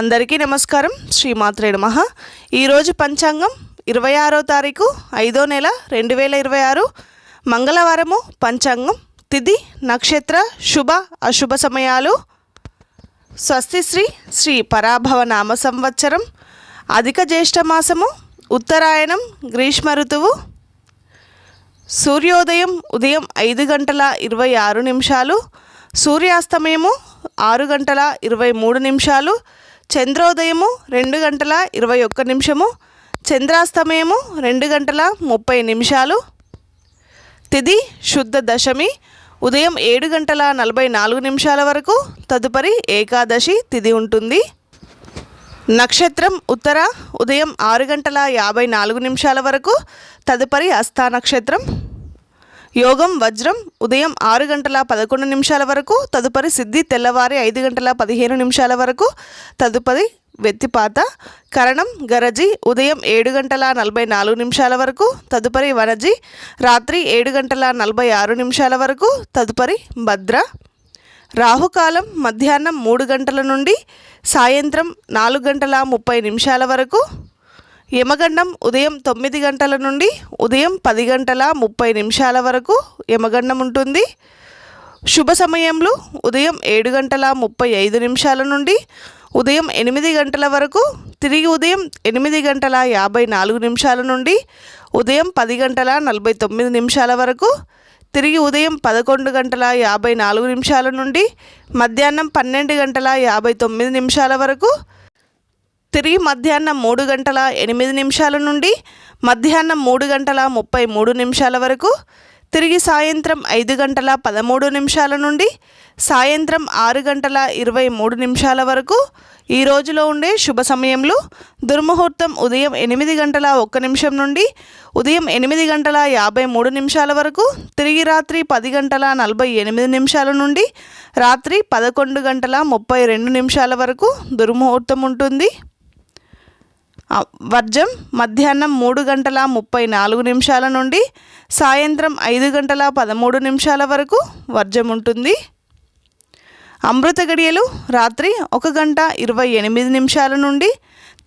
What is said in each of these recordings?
అందరికీ నమస్కారం. శ్రీమాత్రే నమః. ఈరోజు పంచాంగం 26వ తారీఖు 5వ నెల 2026 మంగళవారము. పంచాంగం తిథి నక్షత్ర శుభ అశుభ సమయాలు. స్వస్తి శ్రీ పరాభవ నామ సంవత్సరం, అధిక జ్యేష్ఠ మాసము, ఉత్తరాయణం, గ్రీష్మ ఋతువు. సూర్యోదయం ఉదయం 5:26, సూర్యాస్తమయము 6:23, చంద్రోదయము 2:21, చంద్రాస్తమయము 2:30. తిథి శుద్ధ దశమి ఉదయం 7:44 వరకు, తదుపరి ఏకాదశి తిథి ఉంటుంది. నక్షత్రం ఉత్తర ఉదయం 6:54 వరకు, తదుపరి హస్త నక్షత్రం. యోగం వజ్రం ఉదయం 6:11 వరకు, తదుపరి సిద్ధి తెల్లవారి 5:15 వరకు, తదుపరి వెత్తిపాత. కరణం గరజి ఉదయం 7:44 వరకు, తదుపరి వనజి రాత్రి 7:46 వరకు, తదుపరి భద్ర. రాహుకాలం మధ్యాహ్నం 3 గంటల నుండి సాయంత్రం 4:30 వరకు. యమగండం ఉదయం 9 గంటల నుండి ఉదయం 10:30 వరకు యమగండం ఉంటుంది. శుభ సమయంలో ఉదయం 7:35 నుండి ఉదయం 8 గంటల వరకు, తిరిగి ఉదయం 8:54 నుండి ఉదయం 10:49 వరకు, తిరిగి ఉదయం 11:54 నుండి మధ్యాహ్నం 12:59 వరకు, తిరిగి మధ్యాహ్నం 3:08 నుండి మధ్యాహ్నం 3:33 వరకు, తిరిగి సాయంత్రం 5:13 నుండి సాయంత్రం 6:23 వరకు. ఈ రోజులో ఉండే శుభ సమయంలో దుర్ముహూర్తం ఉదయం 8:01 నుండి ఉదయం 8:53 వరకు, తిరిగి రాత్రి 10:48 నుండి రాత్రి 11:32 వరకు దుర్ముహూర్తం ఉంటుంది. వర్జం మధ్యాహ్నం 3:34 నుండి సాయంత్రం 5:13 వరకు వర్జం ఉంటుంది. అమృత గడియలు రాత్రి 1:28 నుండి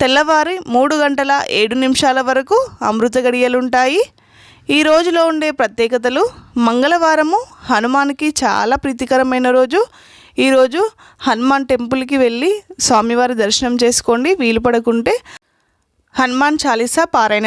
తెల్లవారి 3:07 వరకు అమృత గడియలు ఉంటాయి. ఈ రోజులో ఉండే ప్రత్యేకతలు: మంగళవారము హనుమాన్కి చాలా ప్రీతికరమైన రోజు. ఈరోజు హనుమాన్ టెంపుల్కి వెళ్ళి స్వామివారి దర్శనం చేసుకోండి. వీలు పడకుంటే హనుమాన్ చాలీసా పారాయణ